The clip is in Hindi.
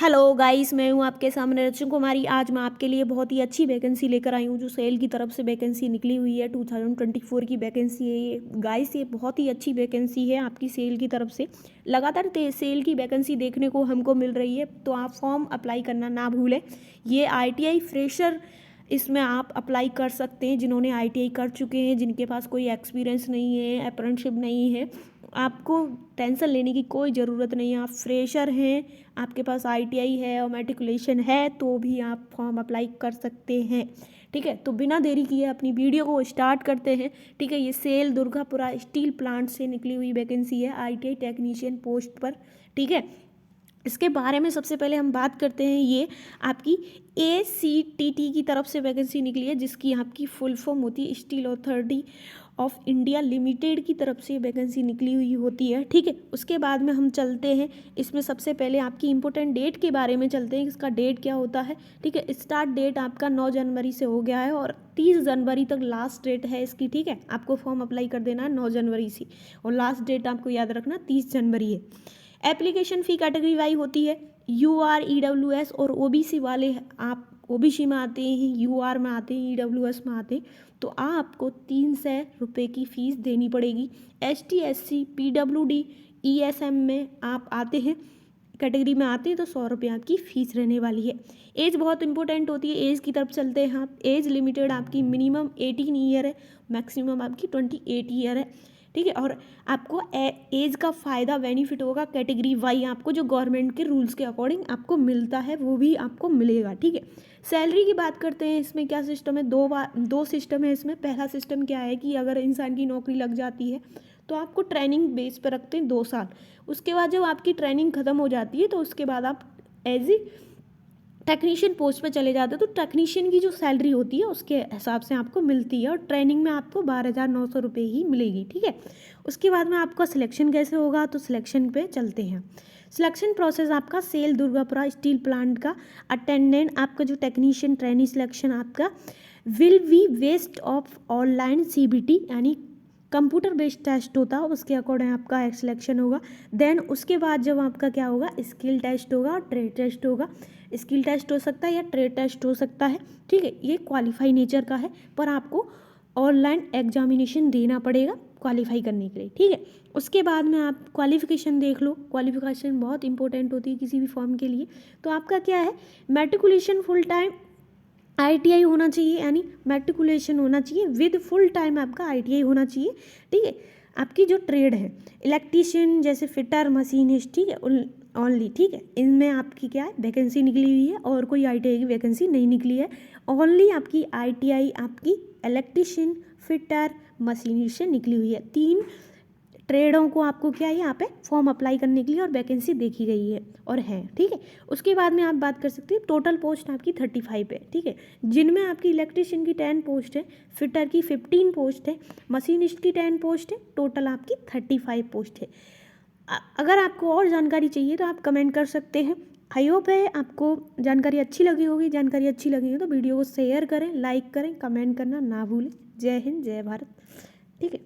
हेलो गाइस, मैं हूं आपके सामने रचना कुमारी। आज मैं आपके लिए बहुत ही अच्छी वैकेंसी लेकर आई हूं जो सेल की तरफ से वैकेंसी निकली हुई है। 2024 की वैकेंसी है ये गाइस। ये बहुत ही अच्छी वैकेंसी है आपकी सेल की तरफ से। लगातार सेल की वैकेंसी देखने को हमको मिल रही है, तो आप फॉर्म अप्लाई करना ना भूलें। ये ITI फ्रेशर इसमें आप अप्लाई कर सकते हैं। जिन्होंने ITI कर चुके हैं, जिनके पास कोई एक्सपीरियंस नहीं है, अप्रेंटिसशिप नहीं है, आपको टेंशन लेने की कोई ज़रूरत नहीं है। आप फ्रेशर हैं, आपके पास ITI है और मैट्रिकुलेशन है, तो भी आप फॉर्म अप्लाई कर सकते हैं। ठीक है, तो बिना देरी किए अपनी वीडियो को स्टार्ट करते हैं। ठीक है, ये सेल दुर्गापुरा स्टील प्लांट से निकली हुई वैकेंसी है ITI टेक्नीशियन पोस्ट पर। ठीक है, इसके बारे में सबसे पहले हम बात करते हैं। ये आपकी ACTT की तरफ से वैकेंसी निकली है, जिसकी आपकी फुल फॉर्म होती है steel authority of India limited की तरफ से वैकेंसी निकली हुई होती है। ठीक है, उसके बाद में हम चलते हैं। इसमें सबसे पहले आपकी इंपॉर्टेंट डेट के बारे में चलते हैं। इसका डेट क्या होता है। ठीक है, स्टार्ट डेट आपका 9 जनवरी से हो गया है और 30 जनवरी तक लास्ट डेट है इसकी। ठीक है, आपको फॉर्म अप्लाई कर देना है 9 जनवरी से, और लास्ट डेट आपको याद रखना 30 जनवरी है। एप्लीकेशन फ़ी कैटेगरी वाइज होती है। UR EWS और OBC वाले आप OBC में आते हैं, UR में आते हैं, EWS में आते हैं, तो आपको 300 रुपये की फ़ीस देनी पड़ेगी। ST SC PWD ESM में आप आते हैं, कैटेगरी में आते हैं, तो 100 रुपये आपकी फ़ीस रहने वाली है। एज बहुत इंपॉर्टेंट होती है। एज की तरफ चलते हैं आप। एज लिमिटेड आपकी मिनिमम 18 ईयर है, मैक्सिमम आपकी 28 ईयर है। ठीक है, और आपको एज का फ़ायदा बेनिफिट होगा कैटेगरी वाई, आपको जो गवर्नमेंट के रूल्स के अकॉर्डिंग आपको मिलता है वो भी आपको मिलेगा। ठीक है, सैलरी की बात करते हैं। इसमें क्या सिस्टम है, दो सिस्टम है इसमें। पहला सिस्टम क्या है कि अगर इंसान की नौकरी लग जाती है तो आपको ट्रेनिंग बेस पर रखते हैं 2 साल। उसके बाद जब आपकी ट्रेनिंग ख़त्म हो जाती है तो उसके बाद आप एज ए टेक्नीशियन पोस्ट पे चले जाते हैं, तो टेक्नीशियन की जो सैलरी होती है उसके हिसाब से आपको मिलती है, और ट्रेनिंग में आपको 12,900 रुपये ही मिलेगी। ठीक है, उसके बाद में आपका सिलेक्शन कैसे होगा, तो सिलेक्शन पे चलते हैं। सिलेक्शन प्रोसेस आपका सेल दुर्गापुरा स्टील प्लांट का अटेंडेंट, आपका जो टेक्नीशियन ट्रेनी सिलेक्शन आपका will be based of online CBT यानी कंप्यूटर बेस्ड टेस्ट होता है, उसके अकॉर्डिंग आपका सिलेक्शन होगा। देन उसके बाद जब आपका क्या होगा, स्किल टेस्ट होगा और ट्रेड टेस्ट होगा। स्किल टेस्ट हो सकता है या ट्रेड टेस्ट हो सकता है। ठीक है, ये क्वालिफाई नेचर का है, पर आपको ऑनलाइन एग्जामिनेशन देना पड़ेगा क्वालिफाई करने के लिए। ठीक है, उसके बाद में आप क्वालिफिकेशन देख लो। क्वालिफिकेशन बहुत इंपॉर्टेंट होती है किसी भी फॉर्म के लिए। तो आपका क्या है, मैट्रिकुलेशन फुल टाइम ITI होना चाहिए, यानी मैट्रिकुलेशन होना चाहिए विद फुल टाइम आपका ITI होना चाहिए। ठीक है, आपकी जो ट्रेड है इलेक्ट्रीशियन जैसे फिटर मशीनिस्ट, ठीक है, ओनली। ठीक है, इनमें आपकी क्या है वैकेंसी निकली हुई है, और कोई ITI की वैकेंसी नहीं निकली है। ओनली आपकी ITI आपकी इलेक्ट्रीशियन फिटर मशीनिस्ट से निकली हुई है। 3 ट्रेडों को आपको क्या है यहाँ पे फॉर्म अप्लाई करने के लिए और वैकेंसी देखी गई है और है। ठीक है, उसके बाद में आप बात कर सकते हैं। टोटल पोस्ट आपकी 35 है। ठीक है, जिनमें आपकी इलेक्ट्रीशियन की 10 पोस्ट है, फिटर की 15 पोस्ट है, मशीनिस्ट की 10 पोस्ट है, टोटल आपकी 35 पोस्ट है। अगर आपको और जानकारी चाहिए तो आप कमेंट कर सकते हैं। आई होप है आपको जानकारी अच्छी लगी होगी। जानकारी अच्छी लगी है तो वीडियो को शेयर करें, लाइक करें, कमेंट करना ना भूलें। जय हिंद, जय भारत। ठीक है।